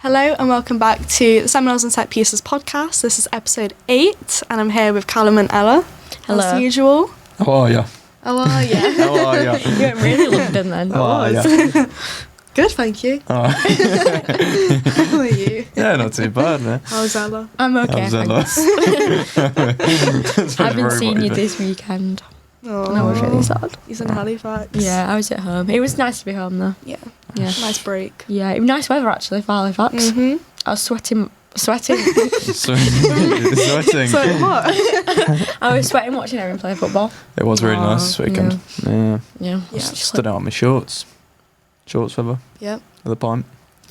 Hello and welcome back to the Seminars and Set-Pieces Podcast. This is episode 8 and I'm here with Callum and Ella. Hello. As usual. How are you? How are you? How are you? You went really London then. How are you? Good, thank you. Oh. How are you? Yeah, not too bad, man. How's Ella? I'm okay. How's Ella? thanks. I haven't seen you this weekend. Oh, And I was really sad. He's in Halifax. Yeah, I was at home. It was nice to be home though. Yeah. Yeah. Nice break. Yeah, it was nice weather actually for Halifax. Mm-hmm. I was sweating. Sweating. So what? I was sweating watching Erin play football. It was really nice this weekend. Yeah. Yeah. Yeah. Stood out in my shorts. Shorts feather. Yep. At the pint.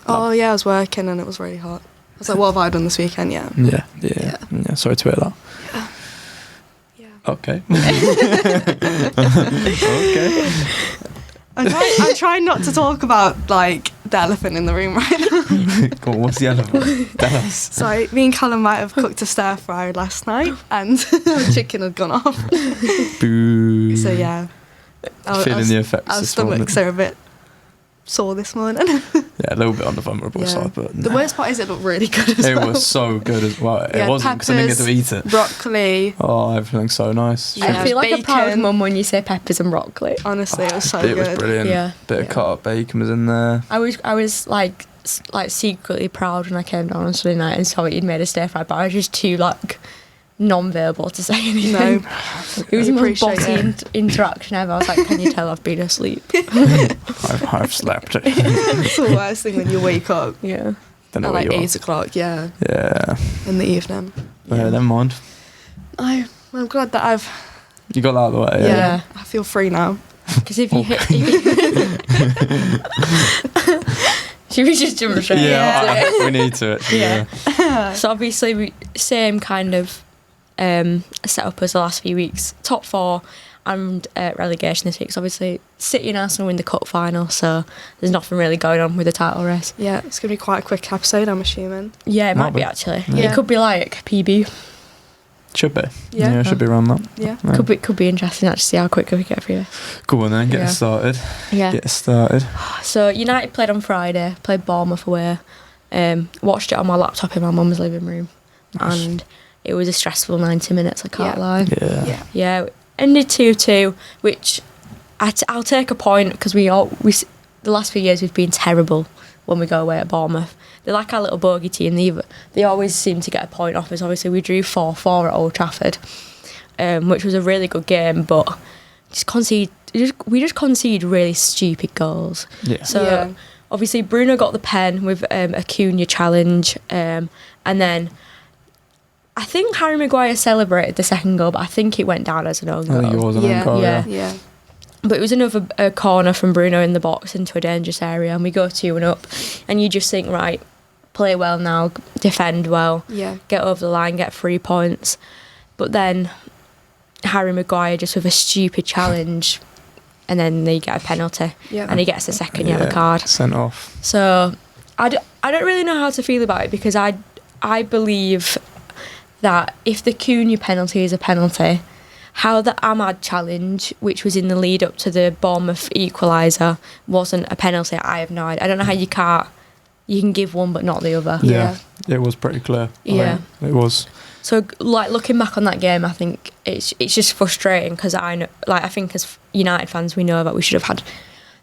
Oh yeah, I was working and it was really hot. I was like, what have I done this weekend? Yeah. Yeah. Sorry to hear that. Yeah. Okay. Okay. I'm trying not to talk about like the elephant in the room right now. Go on, what's the elephant? Tell us. So me and Callum might have cooked a stir fry last night and the chicken had gone off. Boo. So yeah. Feeling the effects Our this morning. stomachs are a bit sore this morning. Yeah, a little bit on the vulnerable Yeah. side, but The worst part is it looked really good as it well. was so good as well. Yeah, It wasn't because I didn't get to eat it. Broccoli. Oh, everything's so nice. Yeah. I feel like a proud Bacon. mum when you say peppers and broccoli. Honestly, it was so It was good. brilliant. Yeah. Bit of Yeah. cut up bacon was in there. I was like secretly proud when I came down on Sunday night and saw that you'd made a stir fry, but I was just too like non-verbal to say anything. No. It was the most Appreciate bossy it. interaction ever. I was like, can you tell I've been asleep? I've slept. It's the worst thing when you wake up Yeah. Don't know at where like you 8 o'clock, yeah, are. Yeah. in the evening. Yeah, never mind. I'm glad that I've, You got that out of the way. Yeah. I feel free now. Because if you hit... Should we just jump straight into it? We need to. Actually, Yeah. So obviously, same kind of setup as the last few weeks. Top 4 and relegation this week. So obviously, City and Arsenal win the cup final, so there's nothing really going on with the title race. Yeah, it's going to be quite a quick episode, I'm assuming. Yeah, it Might might be be. actually. Yeah. It could be like PB. Should be. Yeah. Should be around that. Yeah. Yeah. Could be interesting actually to see how quick we get through. Go on then, get Yeah. us started. Yeah. Get us started. So United played on Friday, played Bournemouth away. Watched it on my laptop in my mum's living room, Nice. and it was a stressful 90 minutes. I can't Yeah. lie. Yeah. Yeah. Yeah, ended 2-2, which I'll take a point because the last few years we've been terrible when we go away at Bournemouth. They're like our little bogey team. They always seem to get a point off us. Obviously, we drew 4-4 at Old Trafford, which was a really good game, but we just concede really stupid goals. Yeah. So Yeah. obviously Bruno got the pen with a Cunha challenge, and then I think Harry Maguire celebrated the second goal, but I think it went down as an own I think it goal. was an Yeah. own goal, Yeah. Yeah. But it was another corner from Bruno in the box into a dangerous area, and we go 2-up, and you just think, right, play well now, defend well, Yeah. get over the line, get 3 points. But then Harry Maguire just with a stupid challenge, and then they get a penalty, Yeah. and he gets a second yellow card. Sent off. So I don't really know how to feel about it, because I believe that if the Cunha penalty is a penalty, how the Ahmad challenge, which was in the lead up to the Bournemouth equaliser, wasn't a penalty, I have no idea. I don't know how you can give one but not the other. Yeah. It was pretty clear. I Yeah. think. It was. So like looking back on that game, I think it's just frustrating, because I think as United fans we know that we should have had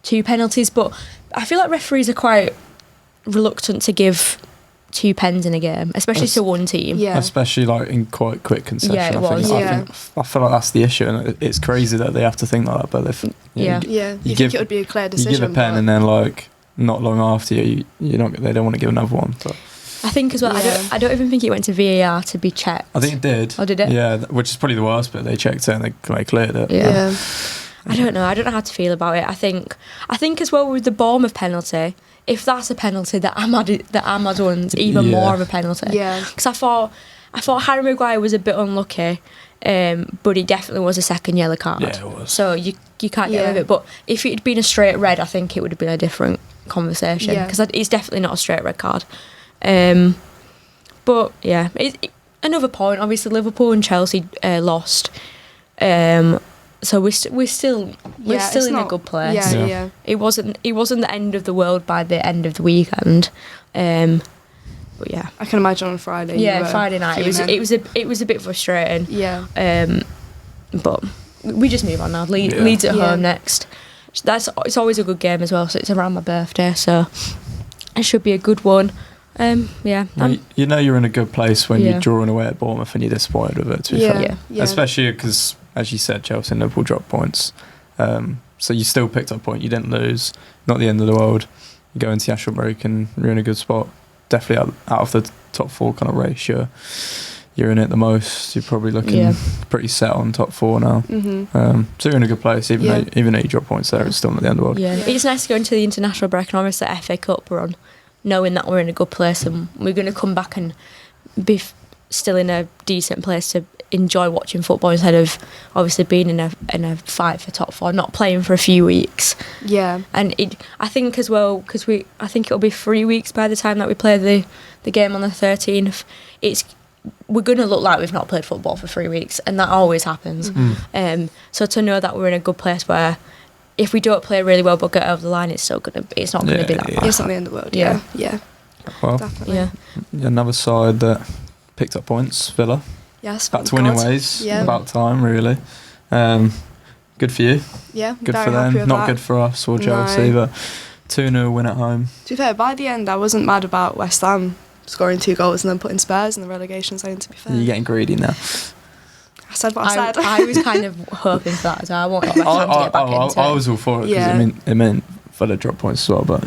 2 penalties, but I feel like referees are quite reluctant to give 2 pens in a game, especially to one team. Yeah. Especially like in quite quick concession. Yeah, it was. I feel like that's the issue, and it's crazy that they have to think like that. But if Yeah. Yeah. You You think give- it would be a clear you decision. give a pen but- and then like not long after they don't want to give another one. But I think as well, Yeah. I don't even think it went to VAR to be checked. I think it did. Oh, did it? Yeah, which is probably the worst bit. They checked it and they cleared it. Yeah. Yeah. I don't know how to feel about it. I think as well with the Bournemouth penalty, if that's a penalty, that Ahmad one's even Yeah. more of a penalty. Yeah. Because I thought Harry Maguire was a bit unlucky, but it definitely was a second yellow card. Yeah, it was. So you can't get Yeah. rid of it. But if it had been a straight red, I think it would have been a different conversation, Yeah. because it's definitely not a straight red card. But yeah, another point. Obviously, Liverpool and Chelsea lost. So we're still it's in not- a good place. Yeah, Yeah. yeah. It wasn't the end of the world by the end of the weekend. But yeah. I can imagine on Friday. Yeah, Friday night. It was a bit frustrating. Yeah. But we just move on now. Leeds at home next. It's always a good game as well. So it's around my birthday, so it should be a good one. You know you're in a good place when you're drawing away at Bournemouth and you're disappointed with it. To be fair. Especially because, as you said, Chelsea and Liverpool dropped points. So you still picked up a point. You didn't lose. Not the end of the world. You go into the national break and you're in a good spot. Definitely out of the top 4 kind of race. You're in it the most. You're probably looking pretty set on top 4 now. Mm-hmm. So you're in a good place. Even though you drop points there, it's still not the end of the world. Yeah, it's nice to go into the international break and obviously FA Cup we're on, knowing that we're in a good place and we're going to come back and be still in a decent place to enjoy watching football instead of obviously being in a fight for top 4, not playing for a few weeks. Yeah. And I think as well, because I think it'll be 3 weeks by the time that we play the game on the 13th. We're going to look like we've not played football for 3 weeks, and that always happens. Mm-hmm. So to know that we're in a good place where if we don't play really well but get over the line, it's not going to be that bad. It's not the end of the world. Yeah. Well, definitely. Yeah. Another side that picked up points, Villa. Yes. Back to winning ways. Yeah. About time, really. Good for you. Yeah. Good very for them. happy with Not that. good for us or Chelsea, but 2-0 win at home. To be fair, by the end, I wasn't mad about West Ham scoring 2 goals and then putting Spurs in the relegation zone, to be fair. You're getting greedy now. I said what I said. I was kind of hoping for that as well. I wanted West Ham to get back into I was all for it because it meant Villa drop points as well, but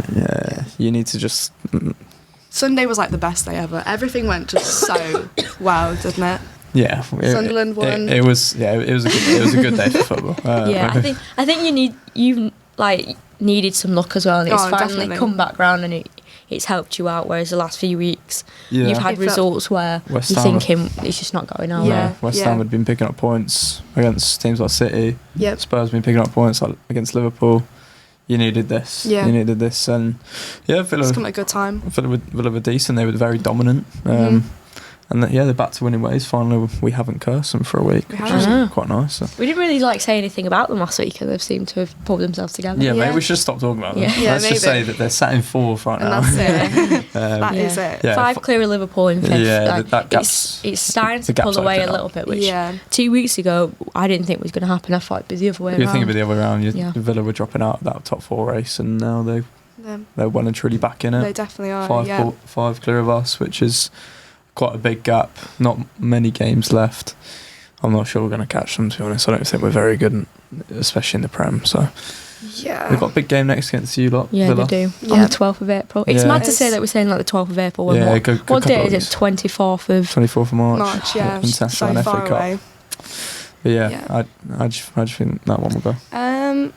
you need to just... Sunday was like the best day ever. Everything went just so well, didn't it? Yeah, Sunderland won. It was a good day for football. I think you needed some luck as well, and it's finally definitely come back round and it's helped you out. Whereas the last few weeks, you've had results where you're thinking it's just not going our way. West Ham had been picking up points against teams like City. Yep. Spurs been picking up points against Liverpool. You needed this. Yeah. You needed this, and Villa. It's come at a good time. Villa were decent. They were very dominant. And they're back to winning ways. Finally, we haven't cursed them for a week, which is quite nice. So. We didn't really say anything about them last week, and they've seemed to have pulled themselves together. Yeah, maybe we should stop talking about them. Let's just say that they're sat in 4th right now. And that's it. That is it. 5 clear of Liverpool in 5th. Yeah, that gap's, it's starting to pull away a little bit, which 2 weeks ago I didn't think was going to happen. I thought it'd be the other way around. You think it'd be the other way around. Villa were dropping out of that top 4 race, and now they're well and truly back in it. They definitely are. 5 clear of us, which is quite a big gap. Not many games left. I'm not sure we're going to catch them, to be honest. I don't think we're very good, especially in the Prem. So they've got a big game next against you lot. Yeah, Villa. they do. On the 12th of April. It's mad to say that we're saying the 12th of April. When what date is it? 24th of March. So FA far Cup. away. But I just think that one will go. I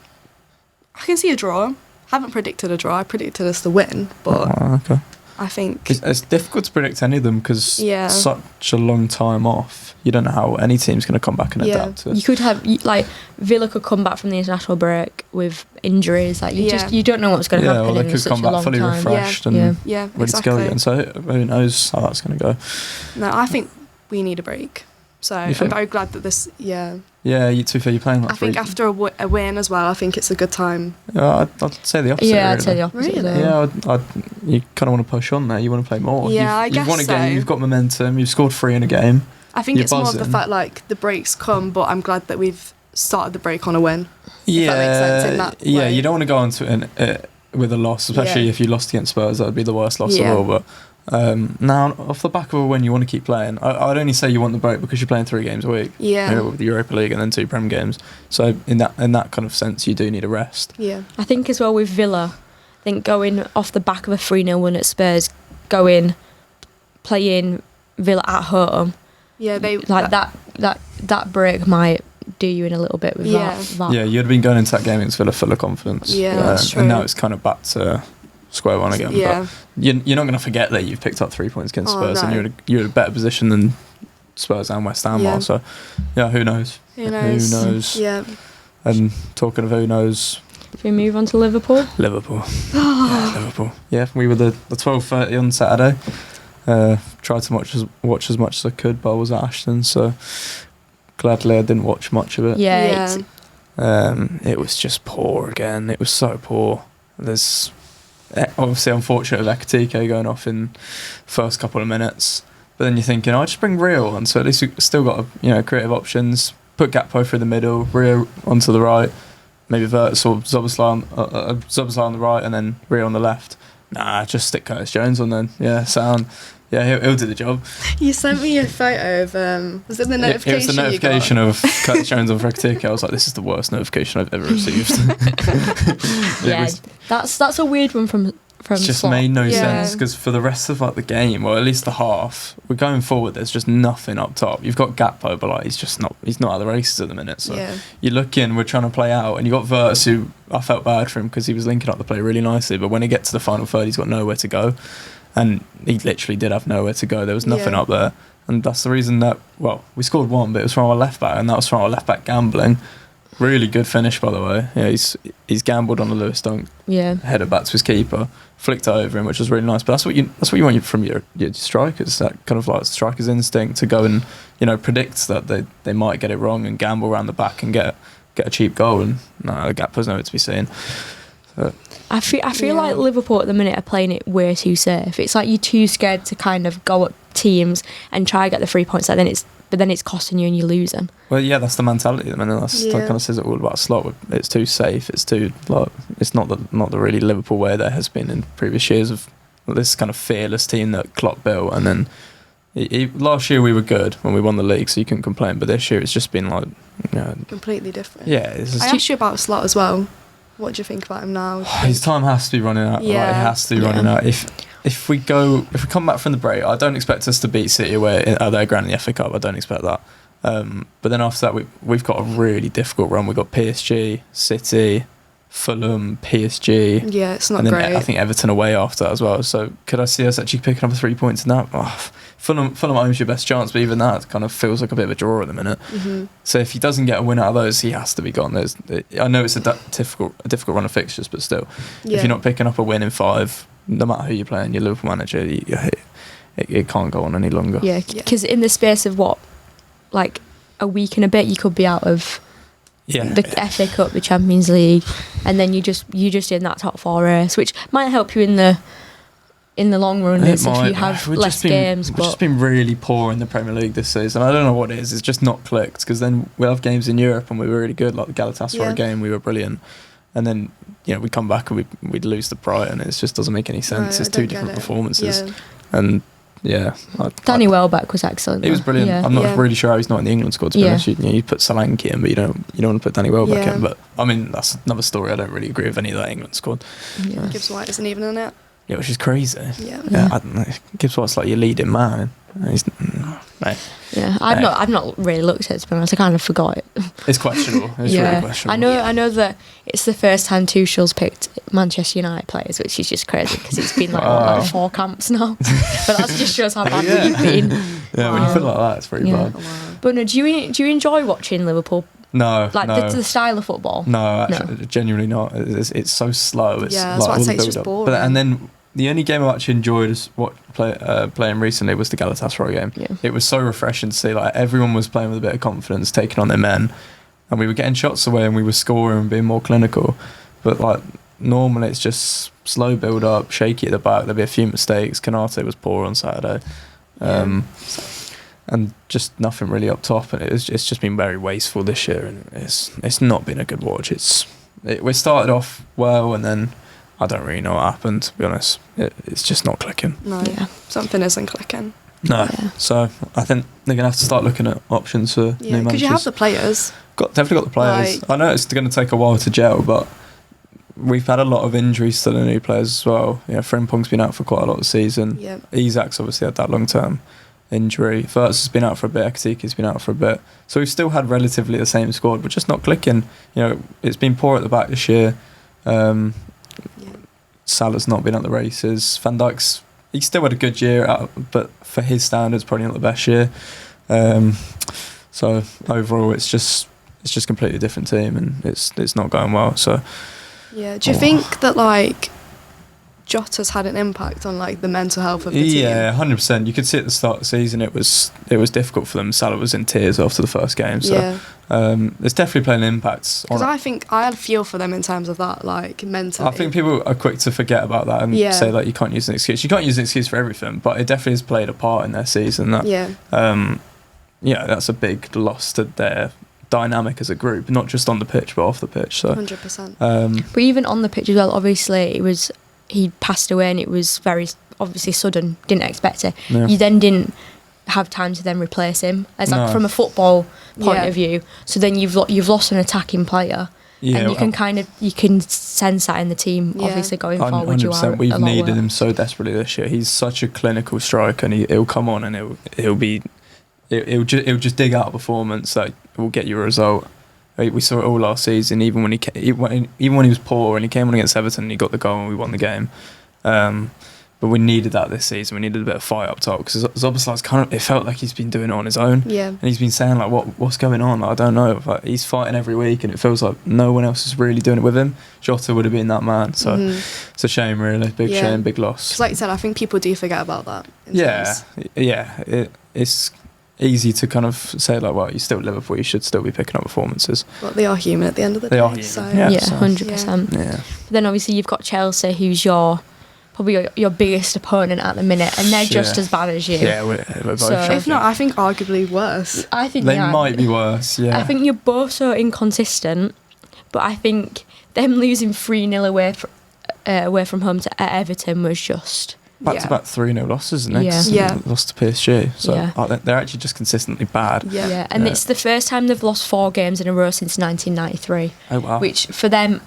can see a draw. Haven't predicted a draw. I predicted us to win, but okay. I think it's difficult to predict any of them because such a long time off. You don't know how any team's going to come back and adapt to it. You could have Villa could come back from the international break with injuries. You don't know what's going to happen. Or they could come back fully refreshed and ready to go again. So who knows how that's going to go? No, I think we need a break. So I'm very glad that this. Yeah, to be fair, you're playing last week. I think after a win as well, I think it's a good time. I'd say the opposite. Yeah, I'd say the opposite. Really? Yeah, you kind of want to push on there. You want to play more. Yeah, I guess you've won a game. You've got momentum. You've scored 3 in a game. I think it's more of the fact the breaks come, but I'm glad that we've started the break on a win. Yeah, if that makes sense in that way. You don't want to go into it with a loss, especially if you lost against Spurs. That would be the worst loss of all. But now, off the back of a win, you want to keep playing. I'd only say you want the break because you're playing 3 games a week. Yeah, with the Europa League and then 2 Prem games. So in that kind of sense, you do need a rest. Yeah, I think as well with Villa, I think going off the back of a 3-0 win at Spurs, playing Villa at home. Yeah, they that break might do you in a little bit with that. Yeah, you'd have been going into that game against Villa full of confidence. Yeah, that's true. And now it's kind of back to square one again. Yeah. But you're not going to forget that you've picked up 3 points against Spurs and you're in a better position than Spurs and West Ham are. So, who knows? Who knows? Yeah. And talking of who knows... If we move on to Liverpool? Liverpool. Liverpool. Yeah, we were the 12:30 on Saturday. Tried to watch as much as I could, but I was at Ashton, so gladly I didn't watch much of it. Yeah. It was just poor again. It was so poor. There's obviously unfortunate with Ekitike going off in first couple of minutes. But then you're thinking, I'll just bring Rio on, so at least we've still got creative options. Put Gakpo through the middle, Rio onto the right, maybe Verts or Szoboszlai on the right, and then Rio on the left. Nah, just stick Curtis Jones on then. Yeah, sound. Yeah, he'll do the job. You sent me a photo of, was it the notification? It was the notification of Curtis Jones on Ekitike. I was like, this is the worst notification I've ever received. That's a weird one from it just Slot. made no sense, because for the rest of the game, or at least the half, we're going forward, there's just nothing up top. You've got Gakpo, but he's not at the races at the minute. So you look in, we're trying to play out, and you got Verts, who I felt bad for him because he was linking up the play really nicely, but when he gets to the final third, he's got nowhere to go. And he literally did have nowhere to go. There was nothing up there. And that's the reason that, we scored one, but it was from our left back, and that was from our left back gambling. Really good finish, by the way. Yeah, he's gambled on the Lewis Dunk. Yeah. Header back to his keeper, flicked it over him, which was really nice. But that's what you want from your strikers. That kind of like striker's instinct to go and predict that they might get it wrong and gamble around the back and get a cheap goal. And no, Gakpo's nowhere to be seen. So, I feel like Liverpool at the minute are playing it way too safe. It's like you're too scared to kind of go at teams and try to get the 3 points. But then it's costing you and you're losing. Well, yeah, that's the mentality. I mean, that kind of says it all about Slot. It's too safe. It's too it's not the really Liverpool way there has been in previous years of this kind of fearless team that Klopp built. And then last year we were good when we won the league, so you couldn't complain. But this year it's just been completely different. Yeah, I asked you about Slot as well. What do you think about him now? His time has to be running out. Yeah. It has to be running out. If we come back from the break, I don't expect us to beat City away at their ground in the FA Cup. I don't expect that. But then after that, we've got a really difficult run. We've got PSG, City, Fulham, PSG. Yeah, it's not and then great. I think Everton away after that as well. So could I see us actually picking up 3 points in that? Fulham owns your best chance, but even that kind of feels like a bit of a draw at the minute. Mm-hmm. So if he doesn't get a win out of those, he has to be gone. I know it's a difficult run of fixtures, but still, if you're not picking up a win in 5, no matter who you're playing, your Liverpool manager, it can't go on any longer. Yeah, because in the space of a week and a bit, you could be out of the FA Cup, the Champions League, and then you just in that top 4 race, which might help you in the long run if you have less games. We've just been really poor in the Premier League this season. I don't know what it is. It's just not clicked, because then we'll have games in Europe and we were really good, like the Galatasaray game, we were brilliant. And then we come back and we'd lose to Brighton. It just doesn't make any sense. It's two different performances. Yeah. And Danny Welbeck was excellent. He was brilliant. Yeah. I'm not really sure how he's not in the England squad, to be honest. You put Solanke in, but you don't want to put Danny Welbeck in. But I mean, that's another story. I don't really agree with any of that England squad. Yeah. Gibbs White isn't even in it. Yeah, which is crazy. Yeah. I don't know. Gibbs White's like your leading man. I've not really looked at it, to be honest. I kind of forgot it. It's questionable. It's really questionable. I know that it's the first time Tuchel's picked Manchester United players, which is just crazy because it's been like 4 camps now. But that just shows how bad we've been. Yeah, when you put it like that, it's pretty bad. Wow. But no, do you enjoy watching Liverpool? No, the style of football. No, actually, genuinely not. It's so slow. That's what I say. It's just boring. And then the only game I actually enjoyed playing recently was the Galatasaray game. Yeah. It was so refreshing to see everyone was playing with a bit of confidence, taking on their men, and we were getting shots away and we were scoring and being more clinical. But normally it's just slow build up, shaky at the back. There'll be a few mistakes. Kanate was poor on Saturday. And just nothing really up top, and it's just been very wasteful this year, and it's not been a good watch. We started off well, and then I don't really know what happened, to be honest. It's just not clicking. No, something isn't clicking. No, so I think they're going to have to start looking at options for new managers. Because you have the players. Definitely got the players. I know it's going to take a while to gel, but we've had a lot of injuries to the new players as well. Frimpong's been out for quite a lot of the season. Yep. Isak's obviously had that long-term injury. Verts has been out for a bit. Ekitike's been out for a bit. So we've still had relatively the same squad, but just not clicking. It's been poor at the back this year. Salah's not been at the races. Van Dijk's, he still had a good year, but for his standards, probably not the best year. So overall, it's just completely different team, and it's not going well. So do you think that Jota's had an impact on like the mental health of the team. Yeah, 100%. You could see at the start of the season it was difficult for them. Salah was in tears after the first game, so it's definitely playing impacts. Because I think I had a feel for them in terms of that, like mentally. I think people are quick to forget about that and say like you can't use an excuse. You can't use an excuse for everything, but it definitely has played a part in their season. That, that's a big loss to their dynamic as a group, not just on the pitch but off the pitch. So 100%. But even on the pitch as well, obviously he passed away and it was very obviously sudden. Didn't expect it. Yeah. You then didn't have time to then replace him as like from a football point of view. So then you've lost an attacking player. Yeah, and you can sense that in the team. Obviously, going forward, 100%. We've needed him so desperately this year. He's such a clinical striker, and he'll come on and he'll just dig out a performance that will get you a result. We saw it all last season. Even when he was poor and he came on against Everton and he got the goal and we won the game. But we needed that this season. We needed a bit of fight up top because Szoboszlai's it felt like he's been doing it on his own. Yeah. And he's been saying like, what's going on? Like, I don't know. Like, he's fighting every week and it feels like no one else is really doing it with him. Jota would have been that man. So it's a shame, really. Big shame, big loss. Because like you said, I think people do forget about that. It's easy to kind of say like, well, you're still at Liverpool, you should still be picking up performances. But they are human at the end of the day. They are human. So. 100%. Yeah. But then obviously you've got Chelsea, who's probably your biggest opponent at the minute, and they're just as bad as you. Yeah, we're both. So, if not, I think arguably worse. I think they might be worse. Yeah. I think you're both so inconsistent, but I think them losing 3-0 away from home to Everton was just. Back to back 3-0 losses next. Yeah. Lost to PSG. So they're actually just consistently bad. Yeah. And it's the first time they've lost 4 games in a row since 1993. Oh wow. Which for them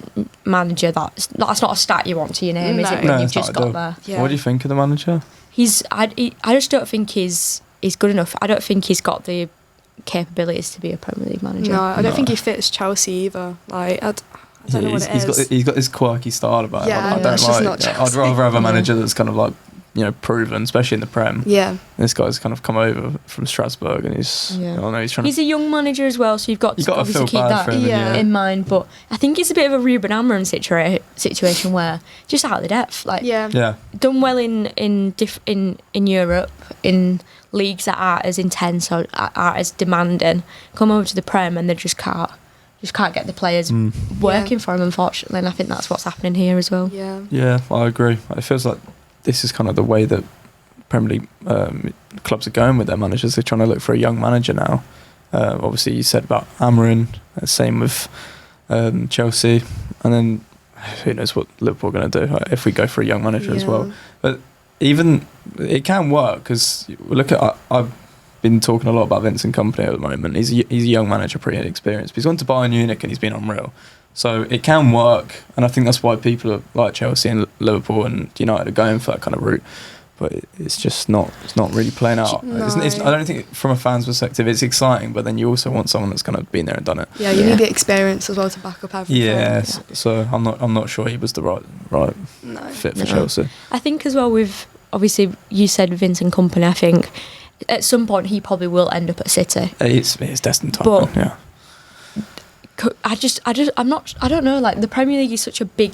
manager, that's not a stat you want to your name, is it? When you've just got there. Yeah. What do you think of the manager? I just don't think he's good enough. I don't think he's got the capabilities to be a Premier League manager. No, I don't think he fits Chelsea either. Like I don't know what it is. He's got this quirky style about him. I don't like. I'd rather have a manager that's kind of like, proven, especially in the Prem. Yeah. This guy's kind of come over from Strasbourg and he's trying. He's a young manager as well, so you've got to obviously keep that in mind. But I think it's a bit of a Ruben Amorim situation where just out of the depth, like done well in Europe in leagues that aren't as intense or aren't as demanding. Come over to the Prem and they just can't get the players working for him, unfortunately, and I think that's what's happening here as well. Yeah, I agree. It feels like this is kind of the way that Premier League clubs are going with their managers. They're trying to look for a young manager now. Obviously, you said about Amorim, same with Chelsea, and then who knows what Liverpool are going to do if we go for a young manager as well. But even it can work because look at I've been talking a lot about Vincent Kompany at the moment. He's a young manager, pretty inexperienced. But he's gone to Bayern Munich and he's been unreal. So it can work, and I think that's why people like Chelsea and Liverpool and United are going for that kind of route. But it's just not really playing out. No. I don't think from a fan's perspective it's exciting, but then you also want someone that's kind of been there and done it. Yeah, you need the experience as well to back up everything. Yeah, so I'm not sure he was the right fit for Chelsea. I think as well with, obviously you said Vincent Kompany, I think at some point he probably will end up at City. It's destined to happen, yeah. I don't know, like the Premier League is such a big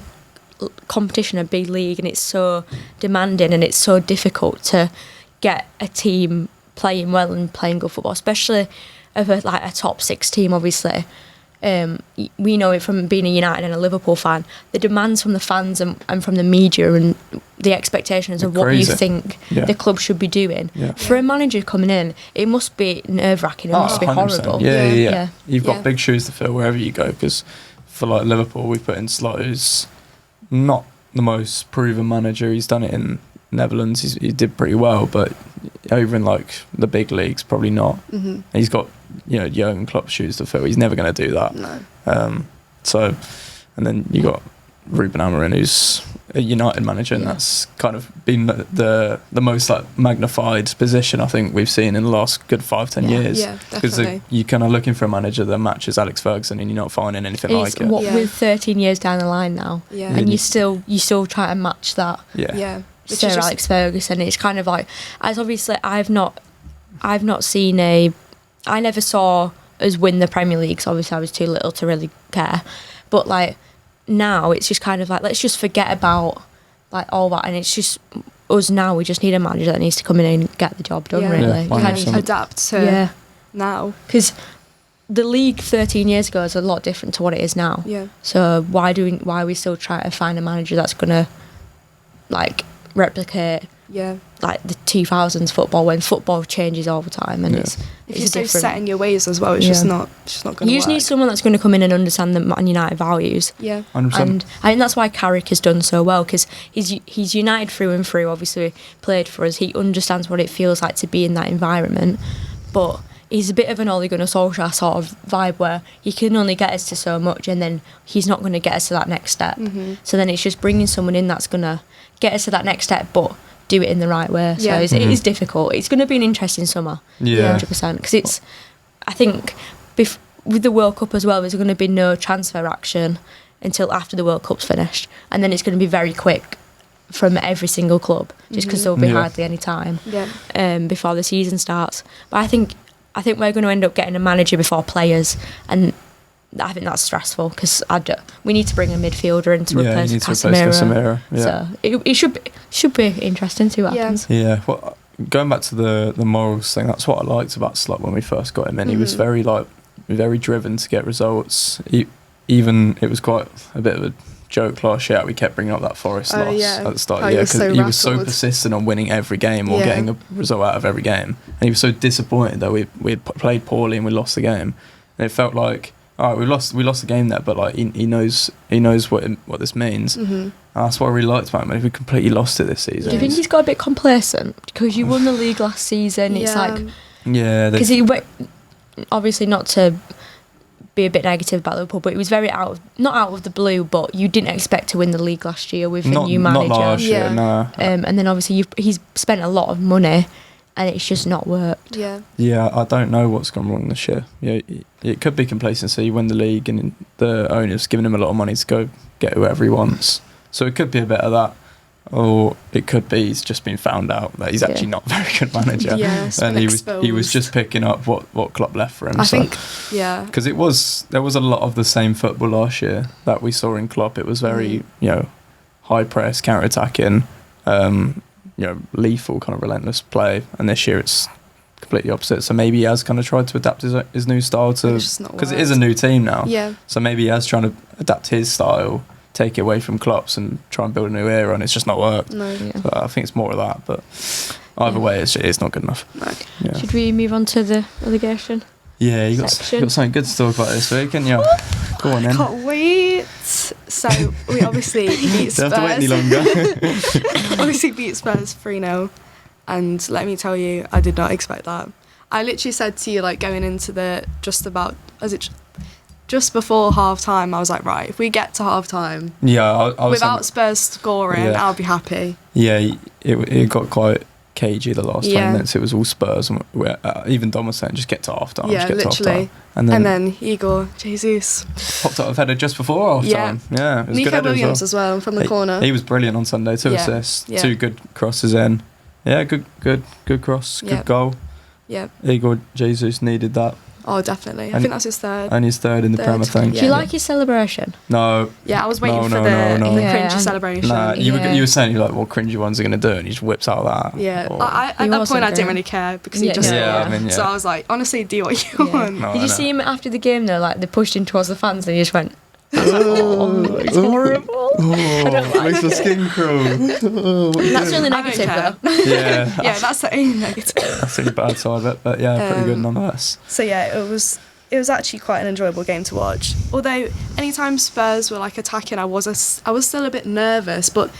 competition, a big league, and it's so demanding and it's so difficult to get a team playing well and playing good football, especially of a top 6 team, obviously. We know it from being a United and a Liverpool fan, the demands from the fans and from the media and the expectations of what you think the club should be doing. For a manager coming in, it must be nerve-wracking, it must be 100%. horrible. Yeah. You've got big shoes to fill wherever you go, because for like Liverpool we put in Slot, who's not the most proven manager. He's done it in Netherlands, he did pretty well, but over in like the big leagues probably not. Mm-hmm. He's got Jurgen Klopp's shoes to fill. He's never going to do that. No. So, and then you got Ruben Amorim, who's a United manager, and that's kind of been the most like magnified position I think we've seen in the last good 5-10 years. Yeah, definitely. You're kind of looking for a manager that matches Alex Ferguson, and you're not finding anything like it. With 13 years down the line now, and you still try to match that. Yeah. Sir Alex Ferguson. It's kind of like, as obviously I've not seen I never saw us win the Premier League, so obviously I was too little to really care. But like now it's just kind of like, let's just forget about like all that, and it's just us now. We just need a manager that needs to come in and get the job done. Really, you kind of adapt to now, because the league 13 years ago is a lot different to what it is now. Yeah. So why are we still trying to find a manager that's gonna like replicate like the 2000s football, when football changes all the time, and it's you're so set in your ways as well, it's just not going to work. You just need someone that's going to come in and understand the Man United values. 100%. And I think that's why Carrick has done so well, because he's United through and through. Obviously played for us, he understands what it feels like to be in that environment, but he's a bit of an Ole Gunnar Solskjaer sort of vibe, where he can only get us to so much, and then he's not going to get us to that next step. So then it's just bringing someone in that's going to get us to that next step, but do it in the right way. So it is difficult. It's going to be an interesting summer, 100%. Because I think with the World Cup as well, there's going to be no transfer action until after the World Cup's finished, and then it's going to be very quick from every single club, just because there'll be hardly any time before the season starts. But I think we're going to end up getting a manager before players, and I think that's stressful, because we need to bring a midfielder in to replace Casemiro. So it should be interesting to see what happens. Yeah, well, going back to the morals thing, that's what I liked about Slot when we first got him in. He was very driven to get results. Even it was quite a bit of a joke last year. We kept bringing up that Forest loss at the start of the year, because he was so persistent on winning every game or getting a result out of every game, and he was so disappointed that we played poorly and we lost the game, and it felt like, all right, we lost the game there, but like he knows what this means. And that's what I really liked about him. We completely lost it this season. Do you think he's got a bit complacent because you won the league last season? It's like because he obviously, not to be a bit negative about Liverpool, but it was very not out of the blue, but you didn't expect to win the league last year with a new manager. Not last year, no. And then obviously he's spent a lot of money, and it's just not worked. Yeah, I don't know what's gone wrong this year. Yeah, it could be complacency. You win the league, and the owner's giving him a lot of money to go get whoever he wants. So it could be a bit of that, or it could be he's just been found out that he's actually not a very good manager. And he was just picking up what Klopp left for him. I think, because there was a lot of the same football last year that we saw in Klopp. It was very high press, counter attacking. Lethal kind of relentless play, and this year it's completely opposite. So maybe he has kind of tried to adapt his new style to, because it is a new team now. So maybe he has trying to adapt his style, take it away from Klopp's, and try and build a new era, and it's just not worked. So I think it's more of that, but either way it's not good enough. Should we move on to the relegation? You got something good to talk about this week, haven't you? Go on then. Can't wait. So we obviously beat Spurs. Don't have to wait any longer. Obviously beat Spurs 3-0, and let me tell you, I did not expect that. I literally said to you, like, going into just before half time, I was like, right, if we get to half time without Spurs scoring, I'll be happy. It got quite cagey the last 20 minutes. It was all Spurs, and even Dom was saying, just get to half time. Literally. And then Igor Jesus popped out of header just before half time. It was Nico good Williams as well from the corner. He was brilliant on Sunday. 2 assists, 2 good crosses in. Good cross, good goal. Igor Jesus needed that. Oh, definitely. I think that's his third. And his third in the Prem, I think. Do you like his celebration? No. Yeah, I was waiting for the cringy celebration. Nah, you were saying, you're like, what cringy ones are going to do? And he just whips out that. Yeah. At that point, I didn't really care, because he just scored. So I was like, honestly, do what you want. Did you see him after the game, though? Like, they pushed him towards the fans, and he just went... I was like, it's horrible. I don't like makes the skin crawl. That's really negative, though. Yeah, that's the only negative. That's the only bad side of it, but pretty good nonetheless. So it was actually quite an enjoyable game to watch. Although anytime Spurs were like attacking, I was still a bit nervous, but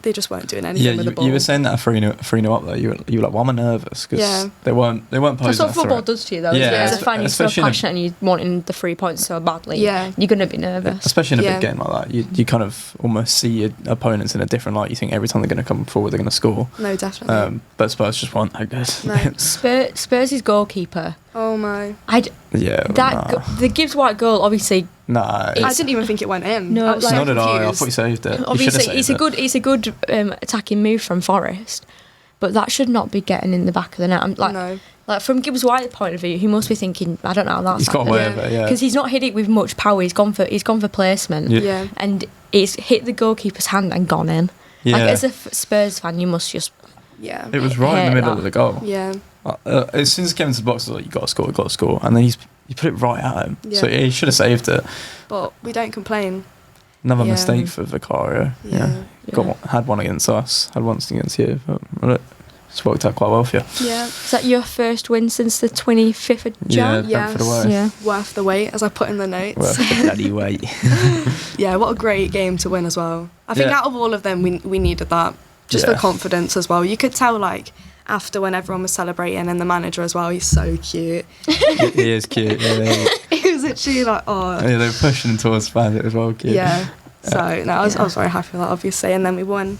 they just weren't doing anything with the ball. You were saying that 3-0 up there. You were like, why am I nervous? Because they weren't posing. That's what football does to you, though. As a fan, you're so passionate and you're wanting the 3 points so badly. You're going to be nervous. Especially in a big game like that. You kind of almost see your opponents in a different light. You think every time they're going to come forward, they're going to score. No, definitely. But Spurs just weren't that good. No. Spurs' goalkeeper. Oh my. The Gibbs White goal, obviously. No, I didn't even think it went in. No, nor did I. I thought he saved it. Obviously, it's a good attacking move from Forest, but that should not be getting in the back of the net. Like from Gibbs White's point of view, he must be thinking, I don't know how that's happened. He's got away with it, because he's not hit it with much power. He's gone for placement, and it's hit the goalkeeper's hand and gone in. Like, as a Spurs fan, you must just... Yeah. It was right in the middle of the goal. Yeah. As soon as he came into the box, I was like, you got to score. And then he put it right at him. Yeah. So he should have saved it. But we don't complain. Another mistake for Vicario. Yeah. Had one against us, had one against you. But it's worked out quite well for you. Yeah. Is that your first win since the 25th of Jan? Yeah. Worth the wait, as I put in the notes. Worth the bloody wait. Yeah, what a great game to win as well. I think out of all of them, we needed that. Just for confidence as well. You could tell, like, after when everyone was celebrating, and the manager as well, he's so cute. He is cute, yeah. He was literally like, oh. Yeah, they were pushing him towards fans, it was well cute. Yeah. So, I was very happy with that, obviously. And then we won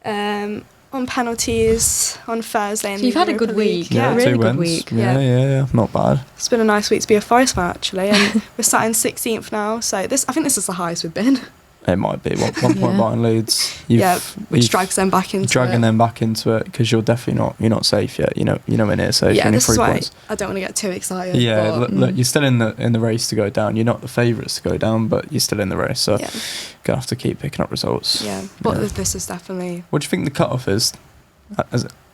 on penalties on Thursday. So you've had a good week. Yeah, really 2 good wins. week. Yeah, not bad. It's been a nice week to be a Forest fan, actually. And we're sat in 16th now. So I think this is the highest we've been. It might be 1 point behind Leeds. Which drags them back into it. Dragging them back into it, because you're definitely not safe yet. You're nowhere near safe. Yeah, this is why I don't want to get too excited. Yeah, look, you're still in the race to go down. You're not the favourites to go down, but you're still in the race. So you're gonna have to keep picking up results. Yeah, but this is definitely. What do you think the cut-off is,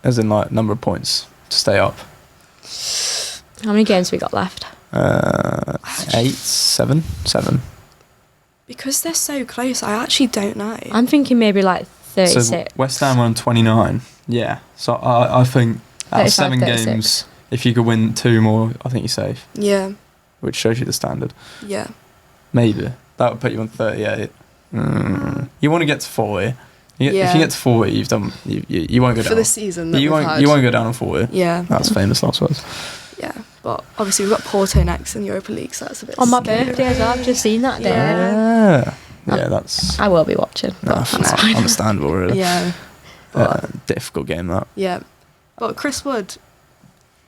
as in like number of points to stay up? How many games have we got left? 8, 7. Because they're so close, I actually don't know. I'm thinking maybe like 36. So West Ham are on 29. Yeah. So I think out of 7 games, if you could win 2 more, I think you're safe. Yeah. Which shows you the standard. Yeah. Maybe. That would put you on 38. You want to get to 40. If you get to 40, you've done. You won't go down. For the season you won't go down on 40. Yeah. That's famous last words. Yeah. But obviously we've got Porto next in the Europa League, so that's a bit on my birthday as well. I've just seen that day. Yeah, that's. I will be watching. That's understandable, really. Yeah. Difficult game, that. Yeah. But Chris Wood,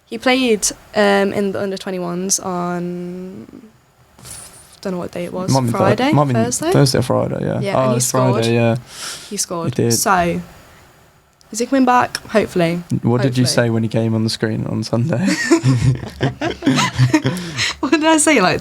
he played in the under-21s on. Don't know what day it was. Friday, Thursday. Thursday or Friday, yeah. Yeah, and he scored. Friday, yeah. He scored. He did. So. Is he coming back? Hopefully. What did you say when he came on the screen on Sunday? What did I say? Like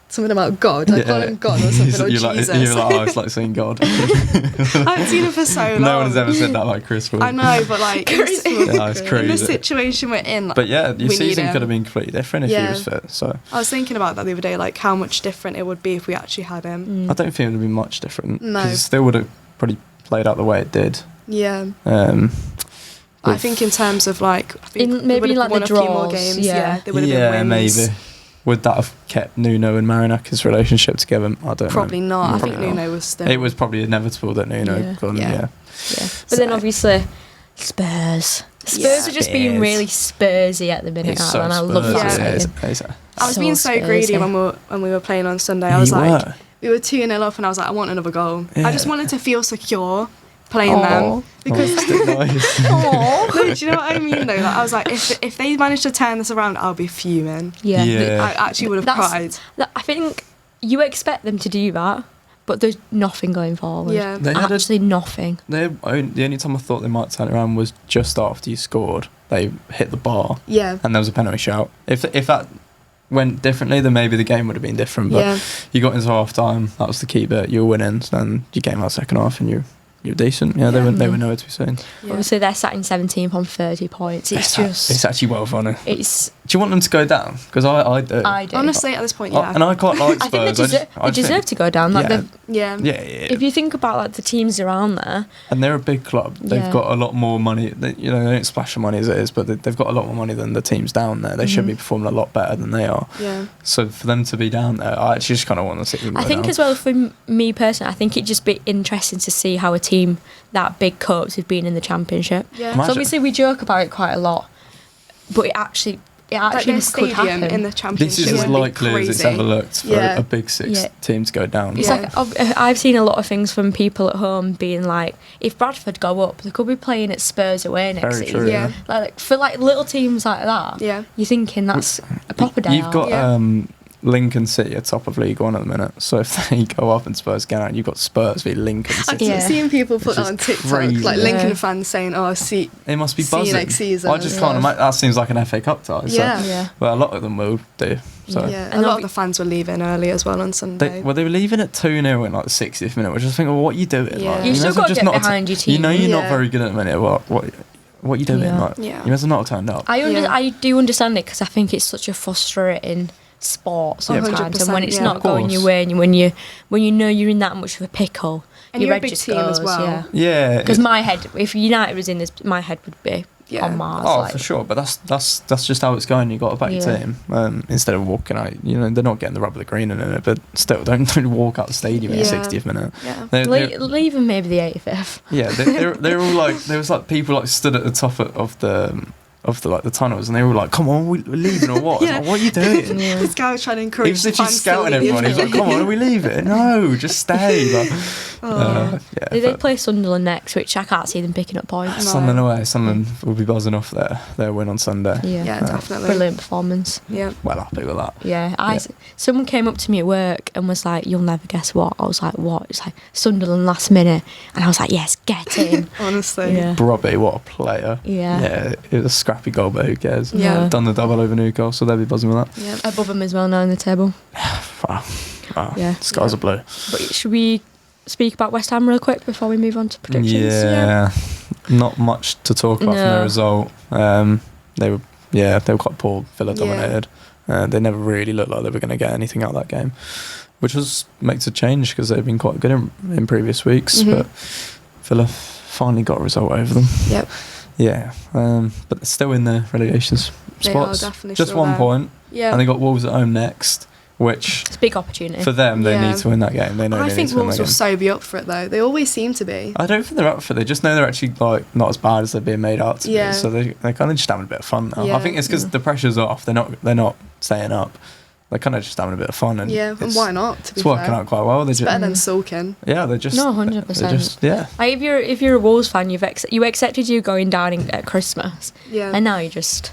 something about God? I call him God or something, or Jesus. You're like, oh, it's like saying God. I haven't seen him for so long. No one has ever said that like Chris Wood. I know, but like it's crazy. In the situation we're in. Like, but yeah, your season could have been completely different if he was fit. So I was thinking about that the other day, like how much different it would be if we actually had him. I don't think it would be much different. No. Because it still would have probably played out the way it did. Yeah. I think in terms of like maybe like the draws, a few more games. They would have been wins. Maybe. Would that have kept Nuno and Marinakis' relationship together? I don't know. Probably not. I think Nuno was still. It was probably inevitable that Nuno gone. Yeah. But then obviously Spurs. Spurs are just being really Spursy at the minute, and I love that. I was being so greedy when we were playing on Sunday. I was like, we were 2-0 up, and I was like, I want another goal. I just wanted to feel secure playing them because nice. No, do you know what I mean though? Like, I was like, if they manage to turn this around, I'll be fuming. I actually would have cried. I think you expect them to do that, but there's nothing going forward. Actually nothing. The only time I thought they might turn it around was just after you scored. They hit the bar, and there was a penalty shout. If that went differently, then maybe the game would have been different. But you got into half time. That was the key bit. You were winning. Then you came out second half, and you're decent. They were nowhere to be seen. Obviously they're sat in 17th on 30 points. It's actually well funny. Do you want them to go down? Because I do. Honestly, at this point, and I quite like Spurs. I think they deserve to go down. Like If you think about like the teams around there, and they're a big club. They've got a lot more money. They don't splash the money as it is, but they've got a lot more money than the teams down there. They should be performing a lot better than they are. So for them to be down there, I actually just kind of want to see them go down. as well, for me personally, I think it'd just be interesting to see how a team that big copes with being in the Championship. So obviously we joke about it quite a lot, but it actually could happen in the Championship. This is as likely as it's ever looked for a big six team to go down. It's like I've seen a lot of things from people at home being like, if Bradford go up, they could be playing at Spurs away next season. True, like for like little teams like that. You're thinking that's a proper day. You've got Lincoln City are top of League One at the minute. So if they go up and Spurs get out, you've got Spurs v Lincoln City. I've seen people put that on TikTok, crazy. Like Lincoln fans saying, "Oh, it must be buzzing. See you next season." I just can't imagine. That seems like an FA Cup tie. So, well, a lot of them will do. So. Yeah, a lot of the fans were leaving early as well on Sunday. They were leaving at 2-0 in like the 60th minute, which I think, well, what are you doing? Yeah. Like, you still got to get behind your team. You know you're not very good at the minute. What are you doing? Like, you might as well not have turned up. I do understand it because I think it's such a frustrating sport sometimes, and when it's not going your way, and when you know you're in that much of a pickle, and you're a big team as well. Yeah. Because my head, if United was in this, my head would be on Mars. Oh, for sure. But that's just how it's going. You got to back your team instead of walking out. They're not getting the rub of the green in it, but still, don't walk out the stadium in the 60th minute. Yeah. Leave them maybe the 85th. Yeah, they're all like, there was like people like stood at the top of the tunnels, and they were like, "Come on, we're leaving or what?" Like, what are you doing? This guy was trying to encourage. He was literally scouting everyone. He was like, "Come on, are we leaving?" No, just stay. Like, they play Sunderland next, which I can't see them picking up points. Sunderland away. Sunderland will be buzzing off their win on Sunday. Yeah, definitely. Brilliant performance. Yeah. Well happy with that. Yeah, someone came up to me at work and was like, "You'll never guess what." I was like, "What?" It's like Sunderland last minute, and I was like, "Yes, get in." Honestly. Yeah. Robbie, what a player. Yeah. Yeah, it was a scrappy goal, but who cares? Yeah. Done the double over Newcastle, so they'll be buzzing with that. Yeah. Above them as well now in the table. Wow. Yeah. Skies are blue. But should we speak about West Ham real quick before we move on to predictions? Yeah. Not much to talk about from their result. They were quite poor, Villa dominated. They never really looked like they were going to get anything out of that game, which makes a change because they've been quite good in previous weeks. But Villa finally got a result over them. Yep. Yeah, but they're still in the relegation spots. They are definitely just still 1 there. point. Yeah. And they got Wolves at home next, which it's a big opportunity for them. They need to win that game. They know. I think Wolves will so be up for it though. They always seem to be. I don't think they're up for it. They just know they're actually like not as bad as they're being made out to be. So they're kind of just having a bit of fun now. I think it's because the pressure's off. They're not staying up. They're kind of just having a bit of fun, and and why not? It's working out quite well. It's better than sulking. Yeah, they're just 100%. Yeah. Like if you're a Wolves fan, you accepted you going down at Christmas, and now you just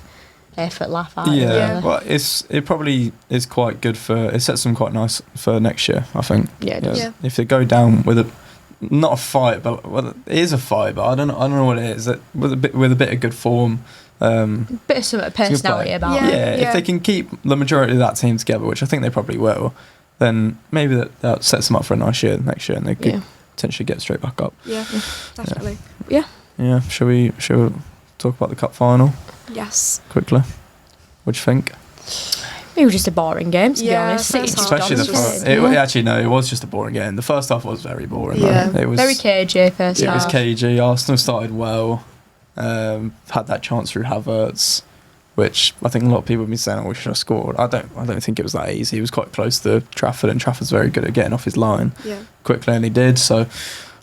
effort laugh at it. Yeah, well, it probably is quite good it sets them quite nice for next year, I think. Yeah, it does. Yeah. If they go down with not a fight, but it is a fight, but I don't know what it is. That with a bit of good form. Bit of some personality about it. Yeah, if they can keep the majority of that team together, which I think they probably will, then maybe that sets them up for a nice year next year, and they could potentially get straight back up. Yeah, definitely. Yeah. Shall we talk about the cup final? Yes. Quickly. What do you think? It was just a boring game, to be honest. Especially the first. Actually, no, it was just a boring game. The first half was very boring. Yeah. It was very cagey first half. It was cagey. Arsenal started well. Had that chance through Havertz, which I think a lot of people have been saying, we should have scored. I don't think it was that easy. He was quite close to Trafford, and Trafford's very good at getting off his line quickly, and he did. So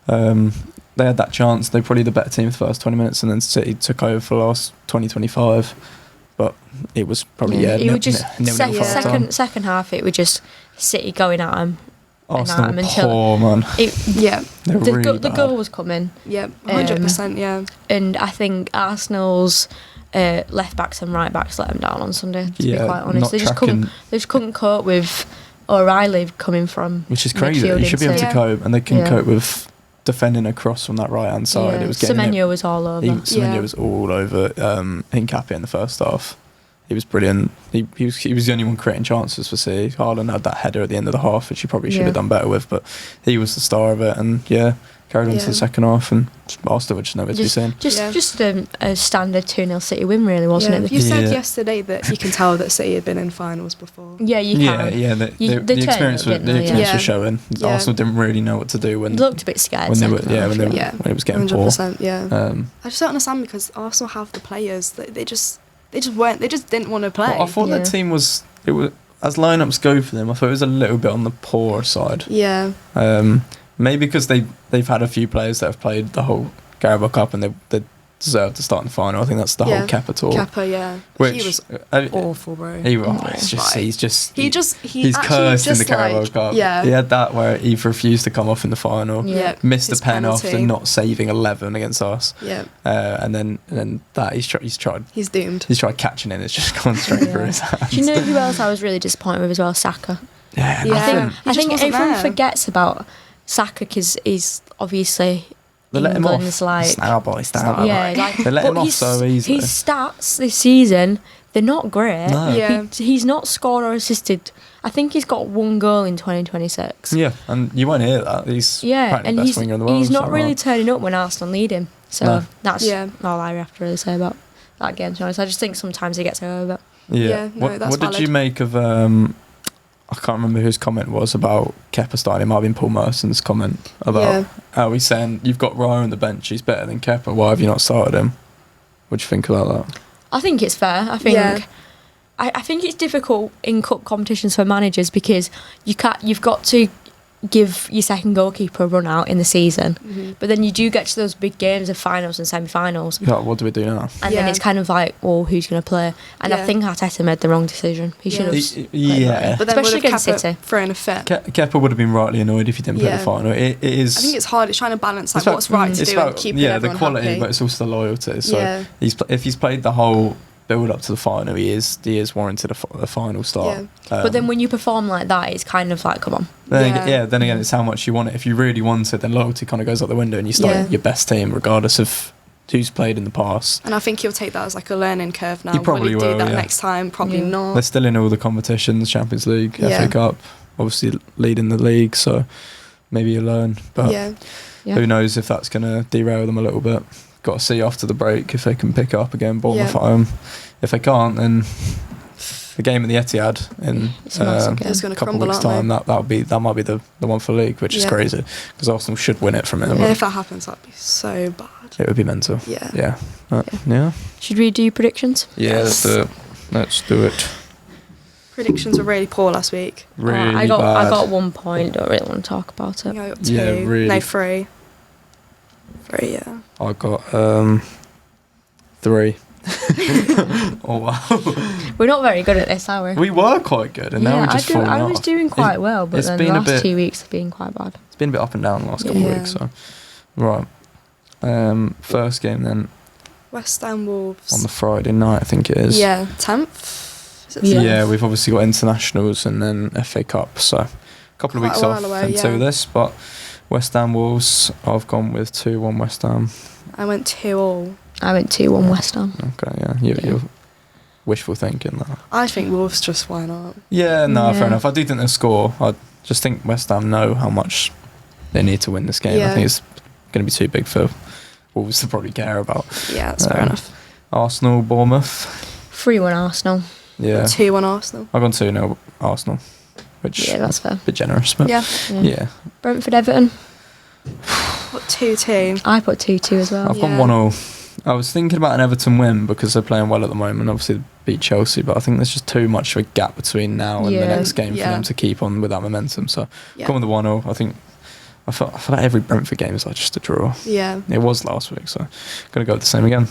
they had that chance. They were probably the better team for the first 20 minutes, and then City took over for the last 20-25. But it was probably it was just second half. It was just City going at him. Arsenal poor, man. The goal was coming. Yeah, 100%. Yeah. And I think Arsenal's left backs and right backs let them down on Sunday. To be quite honest, they just couldn't cope with O'Reilly coming from. Which is crazy. You should be able to cope, and they can cope with defending across from that right hand side. Yeah. It was getting Semenyo was all over. Semenyo was all over Hincapié in the first half. He was brilliant. He was the only one creating chances for City. Haaland had that header at the end of the half, which he probably should have done better with, but he was the star of it, and carried on to the second half, and Arsenal were just nowhere to be seen. Just a standard 2-0 City win, really, wasn't it? You said yesterday that you can tell that City had been in finals before. Yeah, you can. Yeah, the experience was showing. Yeah. Arsenal didn't really know what to do when they looked a bit scared. When it was getting 100%, poor. Yeah. I just don't understand, because Arsenal have the players that they just didn't want to play. Well, I thought that team was as lineups go for them. I thought it was a little bit on the poor side. Yeah. Maybe because they've had a few players that have played the whole Carabao Cup, and the deserved to start in the final. I think that's the whole Kepa tour. Kepa, yeah. Which, he was awful, bro. He's cursed in the Carabao Cup. Yeah. He had that where he refused to come off in the final. Yeah. Missed the pen after not saving 11 against us. Yeah. And then that he's tried. He's doomed. He's tried catching it. It's just gone straight through his hands. Do you know who else I was really disappointed with as well? Saka. Yeah. I think everyone forgets about Saka because he's obviously. They let him off. Star boy. Yeah, they let him off so easily. His stats this season, they're not great. No. Yeah. He's not scored or assisted. I think he's got 1 goal in 2026. Yeah, and you won't hear that. He's the best winger in the world. He's not really turning up when Arsenal need him. So that's all I have to really say about that game, to be honest. I just think sometimes he gets over. Yeah. What did you make of... I can't remember whose comment was about Kepa starting. It might have been Paul Merson's comment about how he's saying, you've got Raya on the bench, he's better than Kepa, why have you not started him? What do you think about that? I think it's fair. I think I think it's difficult in cup competitions for managers because you've got to give your second goalkeeper a run out in the season, but then you do get to those big games of finals and semi-finals. Yeah, what do we do now? And then it's kind of like, well, who's going to play? And I think Arteta made the wrong decision. He should have. But then especially against City, throwing a fit. Kepa would have been rightly annoyed if he didn't play the final. It is. I think it's hard. It's trying to balance what's right to do and keeping everyone the quality, happy. But it's also the loyalty. So if he's played the whole build up to the final, he is warranted a final start. But then when you perform like that, it's kind of like, come on. Then again, it's how much you want it. If you really want it, then loyalty kind of goes out the window and you start your best team regardless of who's played in the past. And I think he'll take that as like a learning curve now. He probably will he do that next time? Probably not. They're still in all the competitions, Champions League, FA Cup, obviously leading the league, so maybe you learn. But who knows if that's going to derail them a little bit. Got to see after the break if they can pick it up again, Bournemouth at home. If they can't, then the game at the Etihad in a couple of weeks' time, that might be the one for league, which is crazy because Arsenal should win it from it. If that happens, that'd be so bad. It would be mental. Yeah. Should we do predictions? Yeah, let's do it. Predictions were really poor last week. I got 1 point. Don't really want to talk about it. I got 2. Really. No, 3. 3, yeah. I got 3. Oh wow. We're not very good at this, are we? We were quite good, and now we're just falling off. I was doing quite well, but then the last 2 weeks have been quite bad. It's been a bit up and down the last couple of weeks. So, right. First game then. West Ham Wolves. On the Friday night, I think it is. Yeah, 10th. Is it 10th? Yeah, we've obviously got internationals and then FA Cup, so a couple of weeks off until this. But West Ham Wolves, I've gone with 2-1 West Ham. I went 2-2. I went 2-1 West Ham. Okay, you're wishful thinking that. I think Wolves just why not? Yeah, fair enough. I do think they'll score. I just think West Ham know how much they need to win this game. I think it's going to be too big for Wolves to probably care about. Yeah, that's fair enough. Arsenal, Bournemouth. 3-1 Arsenal. Yeah. 2-1 Arsenal. I've gone 2-0 Arsenal, which that's fair. A bit generous, but yeah. Brentford, Everton. Put 2-2. I put 2-2 as well. I've gone 1-0. I was thinking about an Everton win because they're playing well at the moment. Obviously, they beat Chelsea, but I think there's just too much of a gap between now and the next game for them to keep on with that momentum. So, come with the 1-0. I feel like every Brentford game is like just a draw. Yeah. It was last week, so going to go with the same again.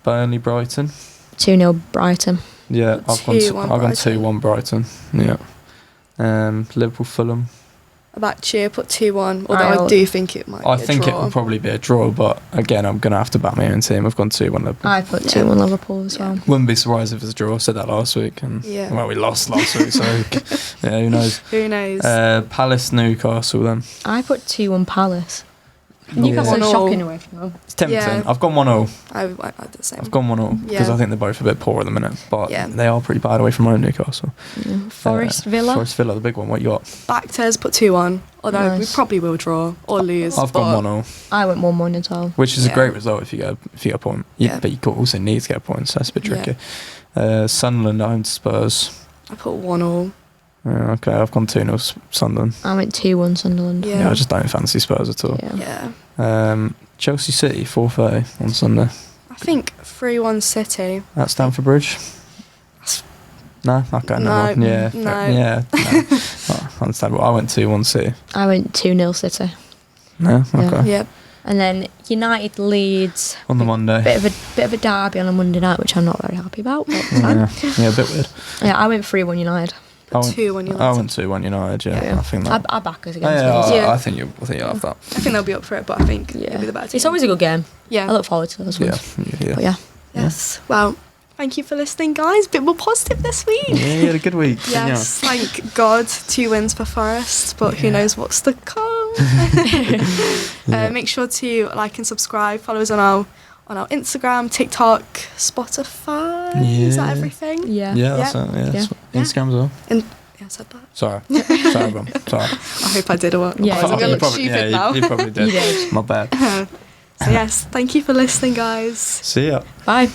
Burnley, Brighton. 2-0 Brighton. Yeah, I've gone 2-1 Brighton. Yeah. Liverpool, Fulham. About cheer, put 2-1. Although I do think it might be a draw. I think it will probably be a draw, but again, I'm going to have to back my own team. I've gone 2-1 Liverpool. I put 2-1 Liverpool as well. Wouldn't be surprised if it's a draw. I said that last week. And well, we lost last week, so who knows? Who knows? Palace, Newcastle then. I put 2-1 Palace. Newcastle is shocking away from home. It's tempting. Yeah. I've gone 1-0. I did the same. I've gone 1-0 because I think they're both a bit poor at the minute, but they are pretty bad away from home, Newcastle. Forest Villa, the big one. What you got? Backters put 2-1. Although we probably will draw or lose. I've gone 1-0. I went 1-1 as well. Which is a great result if you get a point. But you also need to get a point, so that's a bit tricky. Sunderland at home to Spurs. I put 1-1. Okay, I've gone 2-0 Sunderland. I went 2-1 Sunderland. Yeah, I just don't fancy Spurs at all. Yeah. Chelsea City 4:30 on Sunday. I think 3-1 City. At Stamford Bridge. No, okay, no. Yeah, no. Understandable. I went 2-1 City. I went 2-0 City. No, okay. Yep. And then United Leeds on the Monday. Bit of a derby on a Monday night, which I'm not very happy about. But yeah, a bit weird. Yeah, I went 3-1 United. 2-1 United. I went 2-1 United. Yeah. I think that. I back us against Leeds. I think you'll have that. I think they'll be up for it, but I think it'll be the better team. It's always a good game. Yeah, I look forward to those ones. Yeah. But yes. Well, thank you for listening, guys. Bit more positive this week. Yeah, you had a good week. Yes, thank God. 2 wins for Forest, but who knows what's to come. Make sure to like and subscribe. Follow us on our Instagram, TikTok, Spotify. Is that everything? Yeah. Yeah, that's it. Yeah. Instagram as well. I said that. Sorry, Bum. Sorry. I hope I did a one. Yeah, I'm going to look stupid now. You probably did. My bad. So yes, thank you for listening, guys. See ya. Bye.